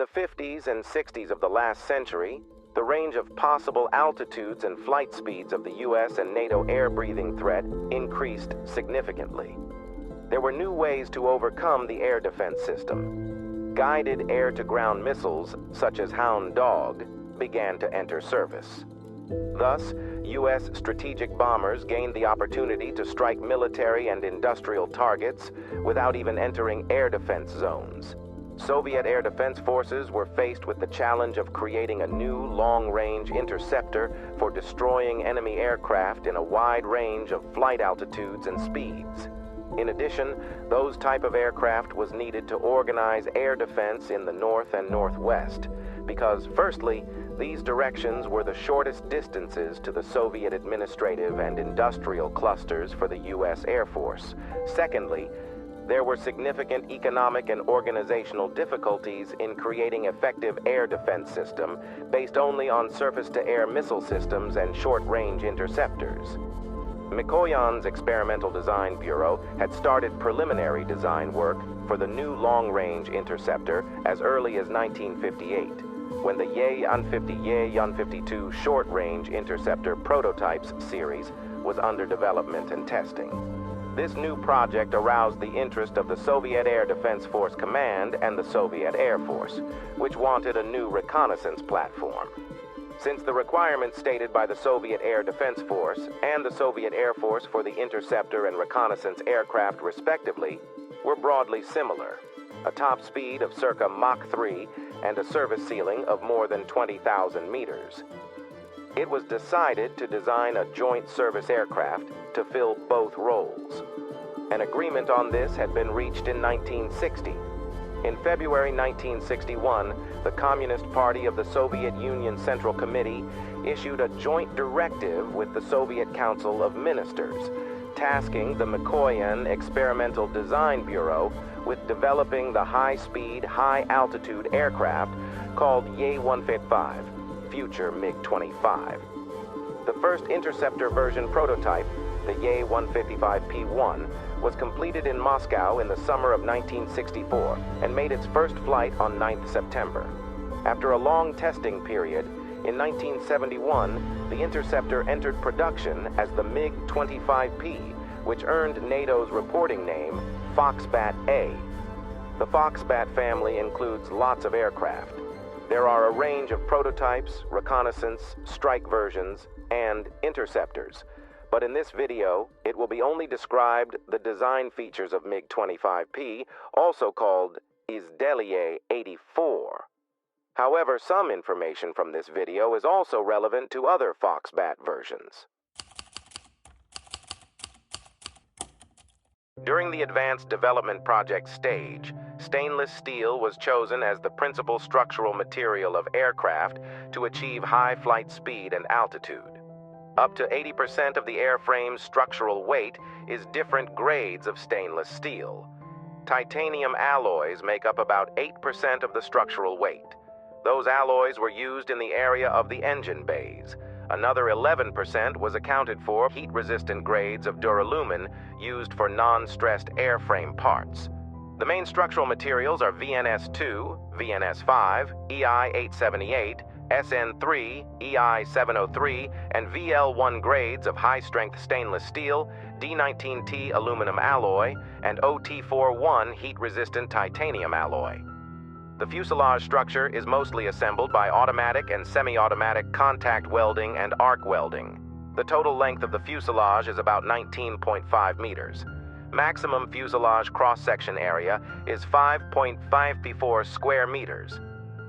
the 50s and 60s of the last century, the range of possible altitudes and flight speeds of the US and NATO air-breathing threat increased significantly. There were new ways to overcome the air defense system. Guided air-to-ground missiles, such as Hound Dog, began to enter service. Thus, U.S. strategic bombers gained the opportunity to strike military and industrial targets without even entering air defense zones. Soviet air defense forces were faced with the challenge of creating a new long-range interceptor for destroying enemy aircraft in a wide range of flight altitudes and speeds. In addition, those type of aircraft was needed to organize air defense in the north and northwest, because firstly, these directions were the shortest distances to the Soviet administrative and industrial clusters for the U.S. Air Force. Secondly, there were significant economic and organizational difficulties in creating effective air defense system based only on surface-to-air missile systems and short-range interceptors. Mikoyan's Experimental Design Bureau had started preliminary design work for the new long-range interceptor as early as 1958, when the Ye-150 short-range interceptor prototypes series was under development and testing. This new project aroused the interest of the Soviet Air Defense Force Command and the Soviet Air Force, which wanted a new reconnaissance platform. Since the requirements stated by the Soviet Air Defense Force and the Soviet Air Force for the interceptor and reconnaissance aircraft respectively were broadly similar, a top speed of circa Mach 3 and a service ceiling of more than 20,000 meters. It was decided to design a joint service aircraft to fill both roles. An agreement on this had been reached in 1960. In February 1961, the Communist Party of the Soviet Union Central Committee issued a joint directive with the Soviet Council of Ministers, tasking the Mikoyan Experimental Design Bureau with developing the high-speed, high-altitude aircraft called Ye-155, future MiG-25. The first interceptor version prototype, the Ye-155P1, was completed in Moscow in the summer of 1964 and made its first flight on 9th September. After a long testing period, in 1971, the interceptor entered production as the MiG-25P, which earned NATO's reporting name, Foxbat A. The Foxbat family includes lots of aircraft. There are a range of prototypes, reconnaissance, strike versions, and interceptors. But in this video, it will be only described the design features of MiG-25P, also called Izdelie 84. However, some information from this video is also relevant to other Foxbat versions. During the Advanced Development Project stage, stainless steel was chosen as the principal structural material of aircraft to achieve high flight speed and altitude. Up to 80% of the airframe's structural weight is different grades of stainless steel. Titanium alloys make up about 8% of the structural weight. Those alloys were used in the area of the engine bays. Another 11% was accounted for heat-resistant grades of duralumin used for non-stressed airframe parts. The main structural materials are VNS2, VNS5, EI-878, SN3, EI-703, and VL1 grades of high-strength stainless steel, D19T aluminum alloy, and OT41 heat-resistant titanium alloy. The fuselage structure is mostly assembled by automatic and semi-automatic contact welding and arc welding. The total length of the fuselage is about 19.5 meters. Maximum fuselage cross-section area is 5.54 square meters.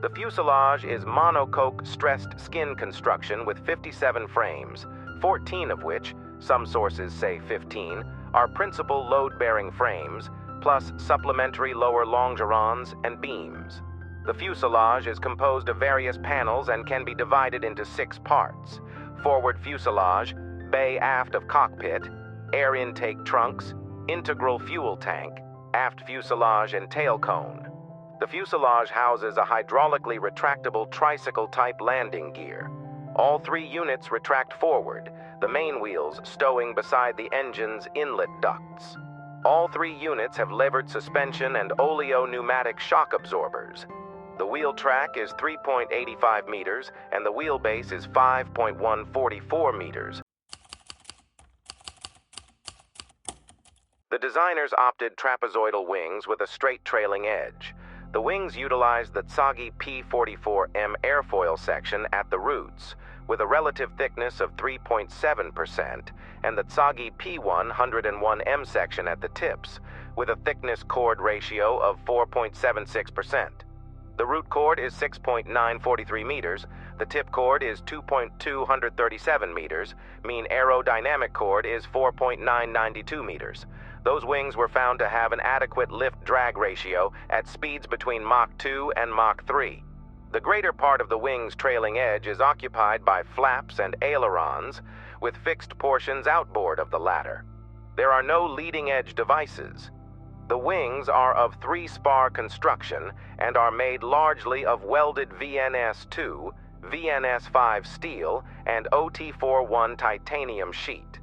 The fuselage is monocoque stressed skin construction with 57 frames, 14 of which, some sources say 15, are principal load-bearing frames, plus supplementary lower longerons and beams. The fuselage is composed of various panels and can be divided into 6 parts: forward fuselage, bay aft of cockpit, air intake trunks, integral fuel tank, aft fuselage and tail cone. The fuselage houses a hydraulically retractable tricycle-type landing gear. All 3 units retract forward, the main wheels stowing beside the engine's inlet ducts. All 3 units have levered suspension and oleo-pneumatic shock absorbers. The wheel track is 3.85 meters and the wheelbase is 5.144 meters. The designers opted trapezoidal wings with a straight trailing edge. The wings utilized the Tsagi P-44M airfoil section at the roots, with a relative thickness of 3.7%, and the Tsagi P-101M section at the tips, with a thickness-chord ratio of 4.76%. The root chord is 6.943 meters, the tip chord is 2.237 meters, mean aerodynamic chord is 4.992 meters. Those wings were found to have an adequate lift-drag ratio at speeds between Mach 2 and Mach 3. The greater part of the wing's trailing edge is occupied by flaps and ailerons, with fixed portions outboard of the latter. There are no leading-edge devices. The wings are of 3-spar construction and are made largely of welded VNS-2, VNS-5 steel, and OT-41 titanium sheet.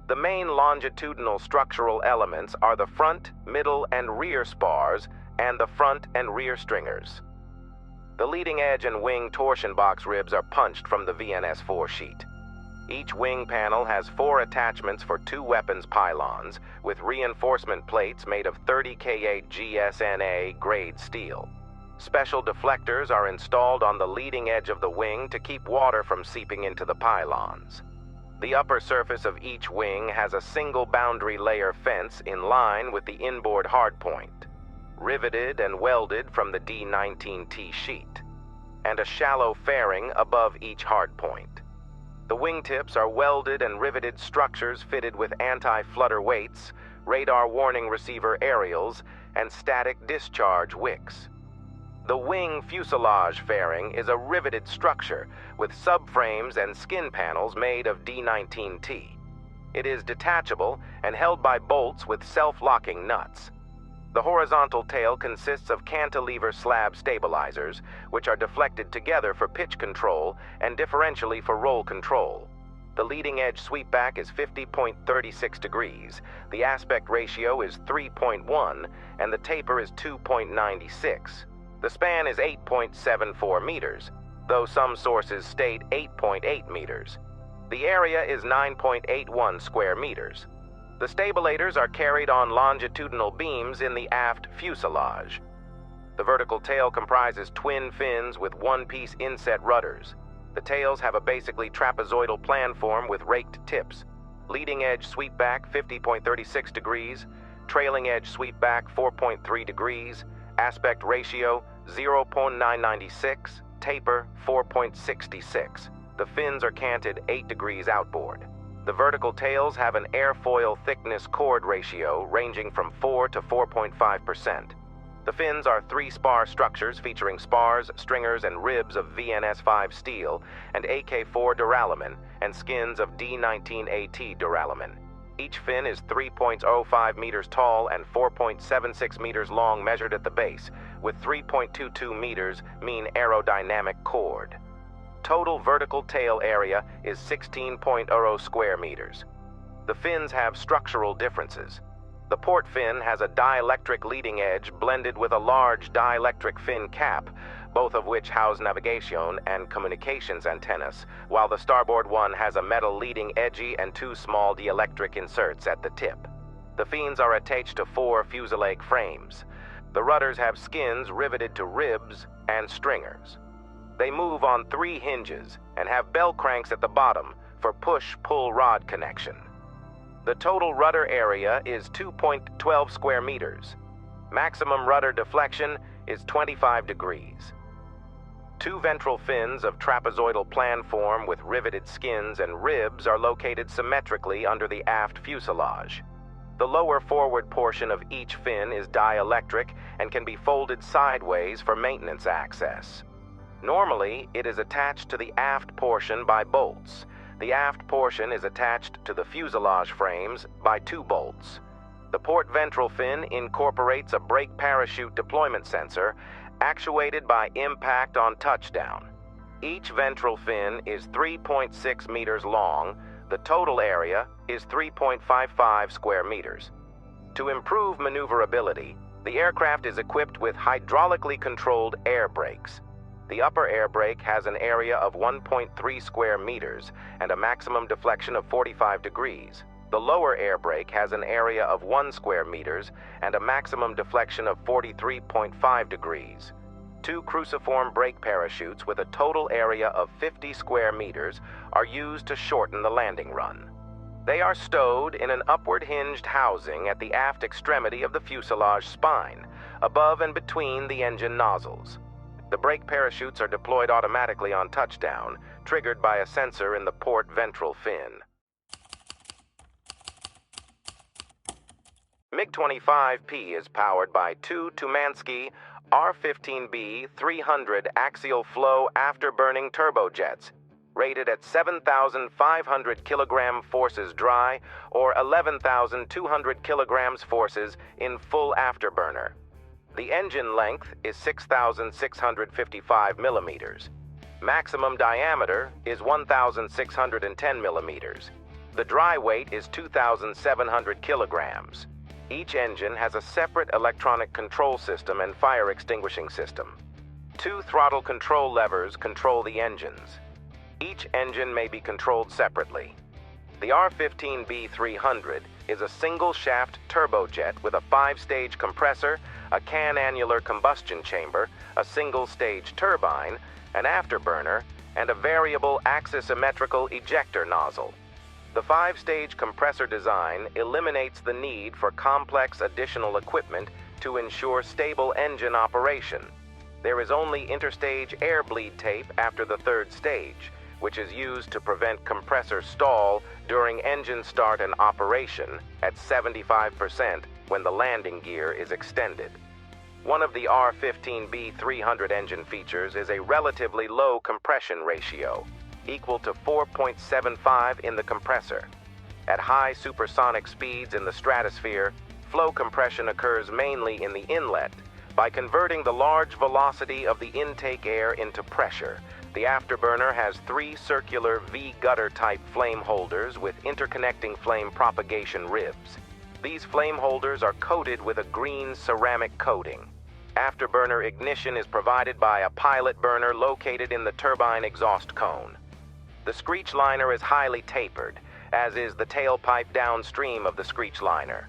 The main longitudinal structural elements are the front, middle, and rear spars, and the front and rear stringers. The leading edge and wing torsion box ribs are punched from the VNS-4 sheet. Each wing panel has 4 attachments for 2 weapons pylons, with reinforcement plates made of 30 Ka GSNA grade steel. Special deflectors are installed on the leading edge of the wing to keep water from seeping into the pylons. The upper surface of each wing has a single boundary layer fence in line with the inboard hardpoint, riveted and welded from the D-19T sheet, and a shallow fairing above each hardpoint. The wingtips are welded and riveted structures fitted with anti-flutter weights, radar warning receiver aerials, and static discharge wicks. The wing fuselage fairing is a riveted structure with subframes and skin panels made of D-19T. It is detachable and held by bolts with self-locking nuts. The horizontal tail consists of cantilever slab stabilizers, which are deflected together for pitch control and differentially for roll control. The leading edge sweepback is 50.36 degrees, the aspect ratio is 3.1, and the taper is 2.96. The span is 8.74 meters, though some sources state 8.8 meters. The area is 9.81 square meters. The stabilators are carried on longitudinal beams in the aft fuselage. The vertical tail comprises twin fins with one-piece inset rudders. The tails have a basically trapezoidal planform with raked tips. Leading edge sweepback 50.36 degrees, trailing edge sweepback 4.3 degrees, aspect ratio 0.996, taper 4.66. The fins are canted 8 degrees outboard. The vertical tails have an airfoil thickness chord ratio ranging from 4 to 4.5%. The fins are 3-spar structures featuring spars, stringers, and ribs of VNS-5 steel and AK-4 duralumin and skins of D-19AT duralumin. Each fin is 3.05 meters tall and 4.76 meters long measured at the base, with 3.22 meters mean aerodynamic chord. Total vertical tail area is 16.0 square meters. The fins have structural differences. The port fin has a dielectric leading edge blended with a large dielectric fin cap, both of which house navigation and communications antennas, while the starboard one has a metal leading edgy and 2 small dielectric inserts at the tip. The fins are attached to 4 fuselage frames. The rudders have skins riveted to ribs and stringers. They move on 3 hinges and have bell cranks at the bottom for push-pull rod connection. The total rudder area is 2.12 square meters. Maximum rudder deflection is 25 degrees. 2 ventral fins of trapezoidal planform with riveted skins and ribs are located symmetrically under the aft fuselage. The lower forward portion of each fin is dielectric and can be folded sideways for maintenance access. Normally, it is attached to the aft portion by bolts. The aft portion is attached to the fuselage frames by 2 bolts. The port ventral fin incorporates a brake parachute deployment sensor actuated by impact on touchdown. Each ventral fin is 3.6 meters long. The total area is 3.55 square meters. To improve maneuverability, The aircraft is equipped with hydraulically controlled air brakes. The upper air brake has an area of 1.3 square meters and a maximum deflection of 45 degrees. The lower air brake has an area of 1 square meters and a maximum deflection of 43.5 degrees. 2 cruciform brake parachutes with a total area of 50 square meters are used to shorten the landing run. They are stowed in an upward hinged housing at the aft extremity of the fuselage spine, above and between the engine nozzles. The brake parachutes are deployed automatically on touchdown, triggered by a sensor in the port ventral fin. MiG-25P is powered by 2 Tumansky R-15B 300 axial flow afterburning turbojets, rated at 7,500 kilogram forces dry or 11,200 kilograms forces in full afterburner. The engine length is 6,655 millimeters. Maximum diameter is 1,610 millimeters. The dry weight is 2,700 kilograms. Each engine has a separate electronic control system and fire extinguishing system. 2 throttle control levers control the engines. Each engine may be controlled separately. The R-15B 300 is a single-shaft turbojet with a 5-stage compressor, a can-annular combustion chamber, a single-stage turbine, an afterburner, and a variable axisymmetrical ejector nozzle. The 5-stage compressor design eliminates the need for complex additional equipment to ensure stable engine operation. There is only interstage air bleed tape after the 3rd stage, which is used to prevent compressor stall during engine start and operation at 75% when the landing gear is extended. One of the R-15B 300 engine features is a relatively low compression ratio, equal to 4.75 in the compressor. At high supersonic speeds in the stratosphere, flow compression occurs mainly in the inlet. By converting the large velocity of the intake air into pressure, the afterburner has 3 circular V-gutter-type flame holders with interconnecting flame propagation ribs. These flame holders are coated with a green ceramic coating. Afterburner ignition is provided by a pilot burner located in the turbine exhaust cone. The screech liner is highly tapered, as is the tailpipe downstream of the screech liner.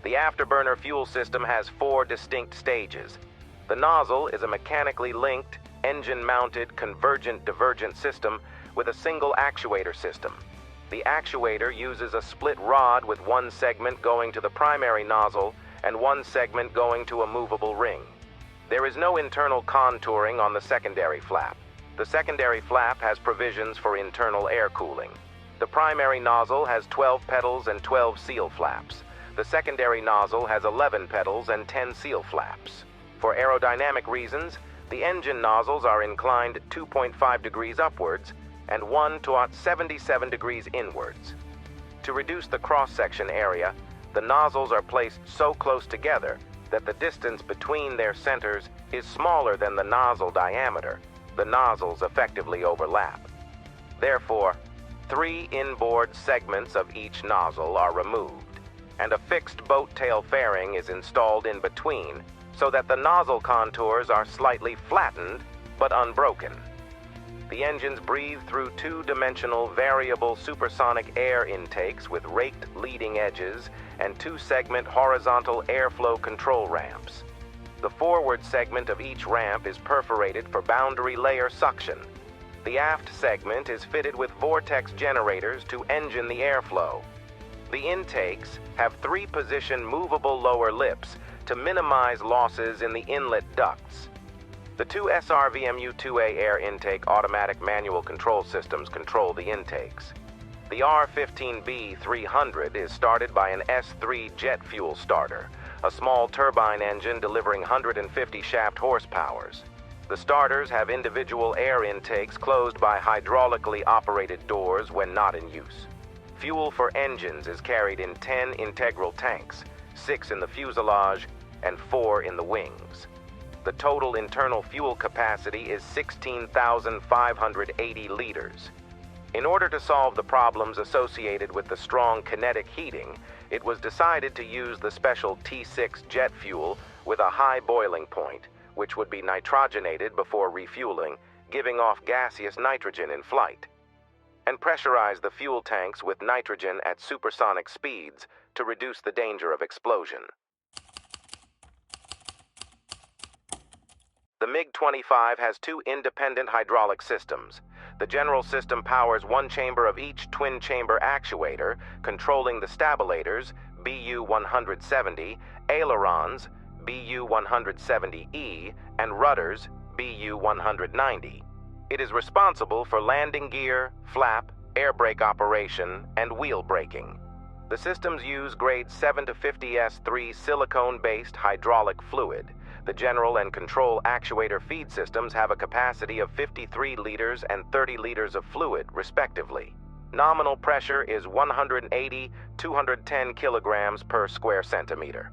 The afterburner fuel system has 4 distinct stages. The nozzle is a mechanically linked, engine-mounted convergent-divergent system with a single actuator system. The actuator uses a split rod with 1 segment going to the primary nozzle and 1 segment going to a movable ring. There is no internal contouring on the secondary flap. The secondary flap has provisions for internal air cooling. The primary nozzle has 12 petals and 12 seal flaps. The secondary nozzle has 11 petals and 10 seal flaps. For aerodynamic reasons, the engine nozzles are inclined 2.5 degrees upwards and 177 degrees inwards. To reduce the cross-section area, the nozzles are placed so close together that the distance between their centers is smaller than the nozzle diameter. The nozzles effectively overlap. Therefore, 3 inboard segments of each nozzle are removed, and a fixed boat tail fairing is installed in between so that the nozzle contours are slightly flattened but unbroken. The engines breathe through 2-dimensional variable supersonic air intakes with raked leading edges and 2-segment horizontal airflow control ramps. The forward segment of each ramp is perforated for boundary layer suction. The aft segment is fitted with vortex generators to engine the airflow. The intakes have 3-position movable lower lips to minimize losses in the inlet ducts. The 2 SRVMU-2A air intake automatic manual control systems control the intakes. The R-15B 300 is started by an S3 jet fuel starter, a small turbine engine delivering 150 shaft horsepowers. The starters have individual air intakes closed by hydraulically operated doors when not in use. Fuel for engines is carried in 10 integral tanks, 6 in the fuselage and 4 in the wings. The total internal fuel capacity is 16,580 liters. In order to solve the problems associated with the strong kinetic heating, it was decided to use the special T6 jet fuel with a high boiling point, which would be nitrogenated before refueling, giving off gaseous nitrogen in flight, and pressurize the fuel tanks with nitrogen at supersonic speeds to reduce the danger of explosion. The MiG-25 has two independent hydraulic systems. The general system powers one chamber of each twin-chamber actuator, controlling the stabilators, BU-170, ailerons, BU-170E, and rudders, BU-190. It is responsible for landing gear, flap, air brake operation, and wheel braking. The systems use grade 7 to 50S3 silicone-based hydraulic fluid. The general and control actuator feed systems have a capacity of 53 liters and 30 liters of fluid, respectively. Nominal pressure is 180-210 kilograms per square centimeter.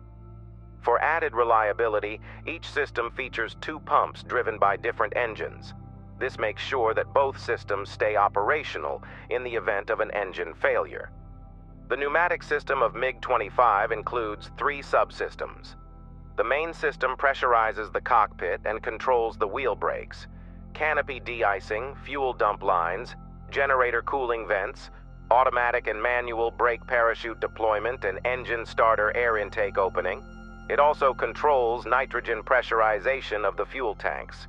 For added reliability, each system features two pumps driven by different engines. This makes sure that both systems stay operational in the event of an engine failure. The pneumatic system of MiG-25 includes three subsystems. The main system pressurizes the cockpit and controls the wheel brakes, canopy de-icing, fuel dump lines, generator cooling vents, automatic and manual brake parachute deployment, and engine starter air intake opening. It also controls nitrogen pressurization of the fuel tanks.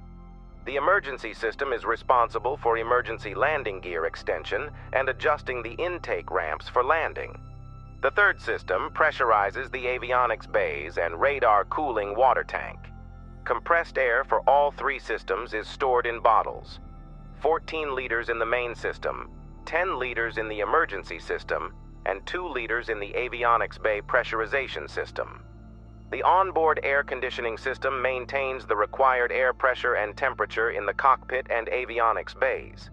The emergency system is responsible for emergency landing gear extension and adjusting the intake ramps for landing. The third system pressurizes the avionics bays and radar cooling water tank. Compressed air for all three systems is stored in bottles. 14 liters in the main system, 10 liters in the emergency system, and 2 liters in the avionics bay pressurization system. The onboard air conditioning system maintains the required air pressure and temperature in the cockpit and avionics bays.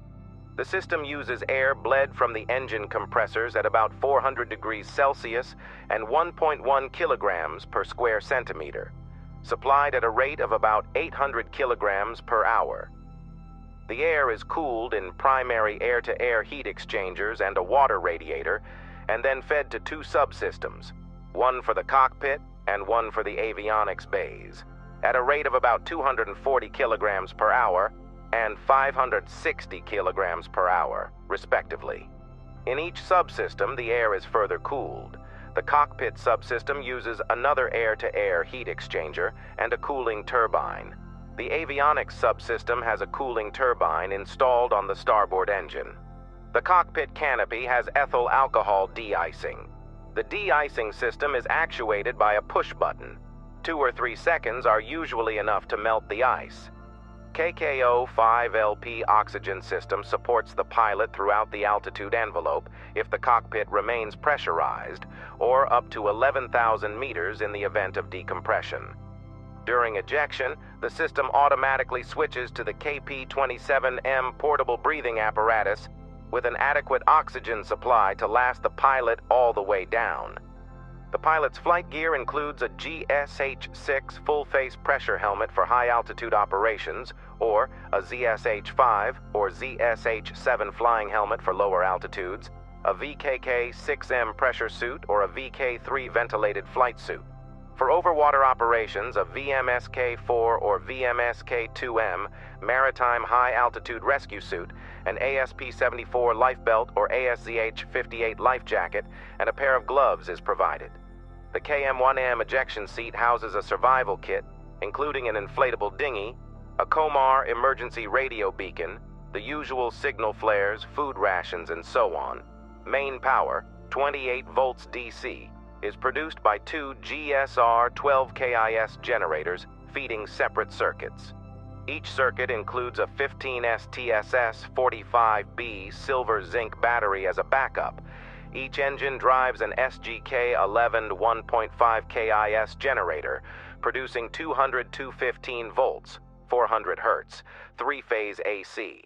The system uses air bled from the engine compressors at about 400 degrees Celsius and 1.1 kilograms per square centimeter, supplied at a rate of about 800 kilograms per hour. The air is cooled in primary air-to-air heat exchangers and a water radiator, and then fed to two subsystems, one for the cockpit and one for the avionics bays, at a rate of about 240 kilograms per hour and 560 kilograms per hour, respectively. In each subsystem, the air is further cooled. The cockpit subsystem uses another air-to-air heat exchanger and a cooling turbine. The avionics subsystem has a cooling turbine installed on the starboard engine. The cockpit canopy has ethyl alcohol de-icing. The de-icing system is actuated by a push button. 2 or 3 seconds are usually enough to melt the ice. KKO-5LP oxygen system supports the pilot throughout the altitude envelope if the cockpit remains pressurized, or up to 11,000 meters in the event of decompression. During ejection, the system automatically switches to the KP-27M portable breathing apparatus with an adequate oxygen supply to last the pilot all the way down. The pilot's flight gear includes a GSH-6 full-face pressure helmet for high-altitude operations, or a ZSH-5 or ZSH-7 flying helmet for lower altitudes, a VKK-6M pressure suit, or a VK-3 ventilated flight suit. For overwater operations, a VMSK-4 or VMSK-2M maritime high-altitude rescue suit, an ASP-74 life belt or ASZH-58 life jacket, and a pair of gloves is provided. The KM-1M ejection seat houses a survival kit, including an inflatable dinghy, a Comar emergency radio beacon, the usual signal flares, food rations, and so on. Main power, 28 volts DC, is produced by 2 GSR 12 KIS generators feeding separate circuits. Each circuit includes a 15S TSS 45B silver zinc battery as a backup. Each engine drives an SGK-11 1.5 KIS generator, producing 200-215 volts, 400 Hz, three-phase AC.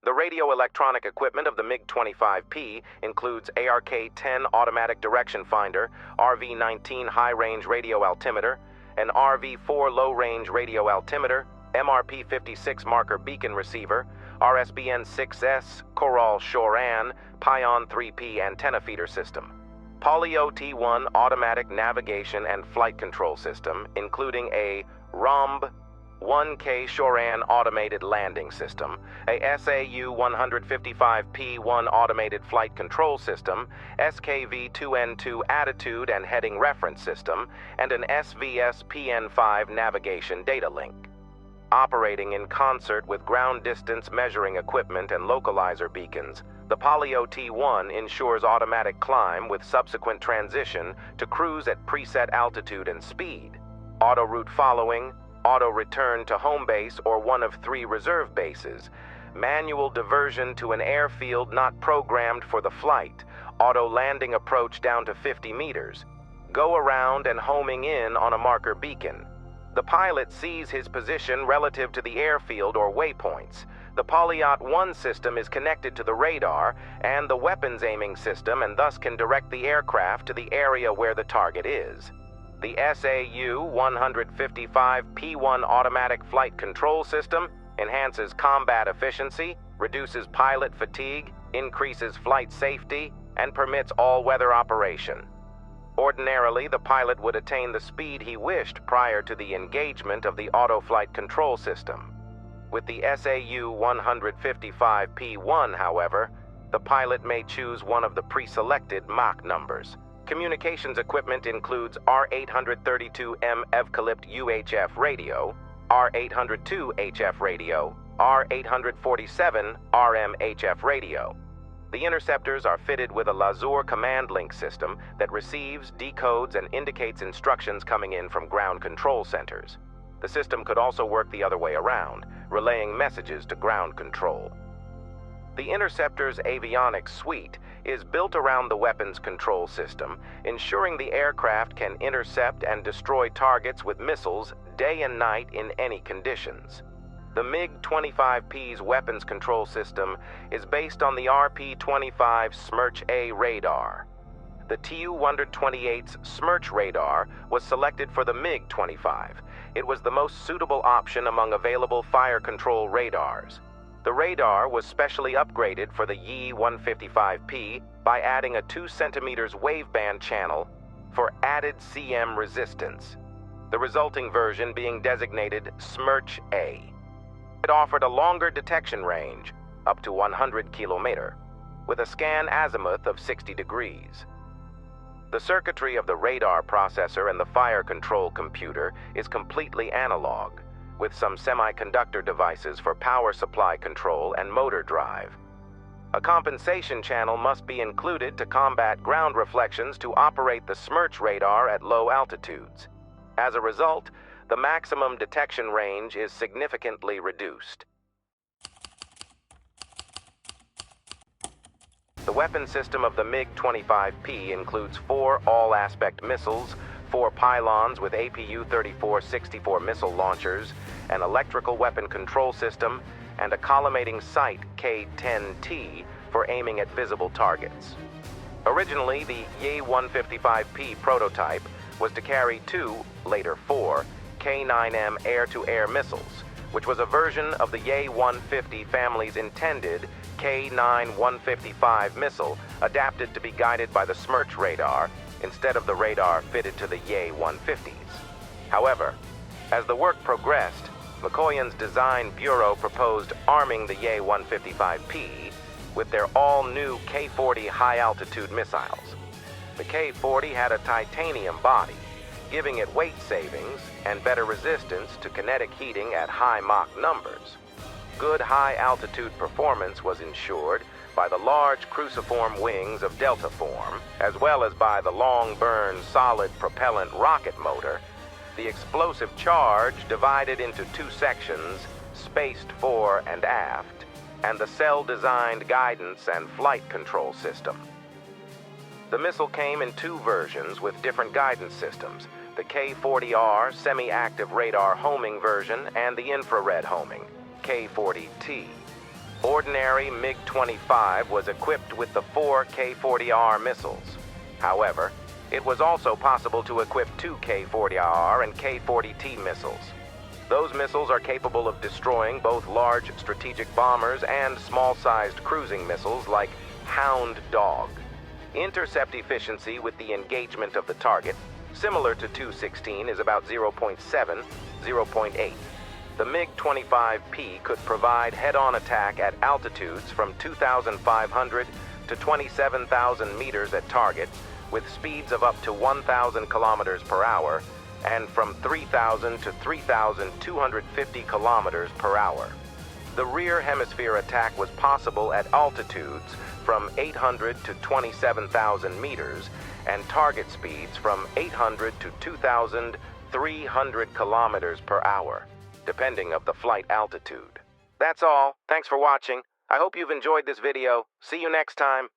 The radio-electronic equipment of the MiG-25P includes ARK-10 automatic direction finder, RV-19 high-range radio altimeter, an RV-4 low-range radio altimeter, MRP-56 marker beacon receiver, RSBN-6S Coral Shoran Pion 3P antenna feeder system, Poly-OT-1 automatic navigation and flight control system, including a ROMB 1K Shoran automated landing system, a SAU-155P1 automated flight control system, SKV-2N2 attitude and heading reference system, and an SVS-PN5 navigation data link. Operating in concert with ground distance measuring equipment and localizer beacons, the Poly-OT-1 ensures automatic climb with subsequent transition to cruise at preset altitude and speed, auto route following, auto return to home base or one of 3 reserve bases, manual diversion to an airfield not programmed for the flight, auto landing approach down to 50 meters, go around and homing in on a marker beacon. The pilot sees his position relative to the airfield or waypoints. The Poly-OT-1 system is connected to the radar and the weapons aiming system and thus can direct the aircraft to the area where the target is. The SAU-155P1 automatic flight control system enhances combat efficiency, reduces pilot fatigue, increases flight safety, and permits all-weather operation. Ordinarily, the pilot would attain the speed he wished prior to the engagement of the auto-flight control system. With the SAU-155P1, however, the pilot may choose one of the pre-selected Mach numbers. Communications equipment includes R832M Evcalypt UHF radio, R802 HF radio, R847 RM HF radio. The interceptors are fitted with a Lazur command link system that receives, decodes, and indicates instructions coming in from ground control centers. The system could also work the other way around, relaying messages to ground control. The Interceptor's avionics suite is built around the weapons control system, ensuring the aircraft can intercept and destroy targets with missiles day and night in any conditions. The MiG-25P's weapons control system is based on the RP-25 Smerch-A radar. The Tu-128's Smerch radar was selected for the MiG-25. It was the most suitable option among available fire control radars. The radar was specially upgraded for the Yi-155P by adding a 2 centimeters waveband channel for added CM resistance, the resulting version being designated Smerch-A. It offered a longer detection range, up to 100 kilometers, with a scan azimuth of 60 degrees. The circuitry of the radar processor and the fire control computer is completely analog, with some semiconductor devices for power supply control and motor drive. A compensation channel must be included to combat ground reflections to operate the Smerch radar at low altitudes. As a result, the maximum detection range is significantly reduced. The weapon system of the MiG-25P includes 4 all-aspect missiles, 4 pylons with APU-34-64 missile launchers, an electrical weapon control system, and a collimating sight K-10T for aiming at visible targets. Originally, the Yi-155P prototype was to carry 2, later 4, K-9M air-to-air missiles, which was a version of the Yi-150 family's intended K-9-155 missile adapted to be guided by the Smerch radar instead of the radar fitted to the Yi-150s. However, as the work progressed, Mikoyan's design bureau proposed arming the Yi-155P with their all-new K-40 high-altitude missiles. The K-40 had a titanium body, giving it weight savings and better resistance to kinetic heating at high Mach numbers. Good high-altitude performance was ensured by the large cruciform wings of Delta form, as well as by the long-burn solid propellant rocket motor. The explosive charge divided into 2 sections, spaced fore and aft, and the cell-designed guidance and flight control system. The missile came in 2 versions with different guidance systems, the K-40R semi-active radar homing version and the infrared homing, K-40T. Ordinary MiG-25 was equipped with the 4 K-40R missiles. However, it was also possible to equip 2 K-40R and K-40T missiles. Those missiles are capable of destroying both large strategic bombers and small-sized cruising missiles like Hound Dog. Intercept efficiency with the engagement of the target, similar to 216, is about 0.7, 0.8. The MiG-25P could provide head-on attack at altitudes from 2,500 to 27,000 meters at target, with speeds of up to 1,000 kilometers per hour and from 3,000 to 3,250 kilometers per hour. The rear hemisphere attack was possible at altitudes from 800 to 27,000 meters and target speeds from 800 to 2,300 kilometers per hour, depending of the flight altitude. That's all. Thanks for watching. I hope you've enjoyed this video. See you next time.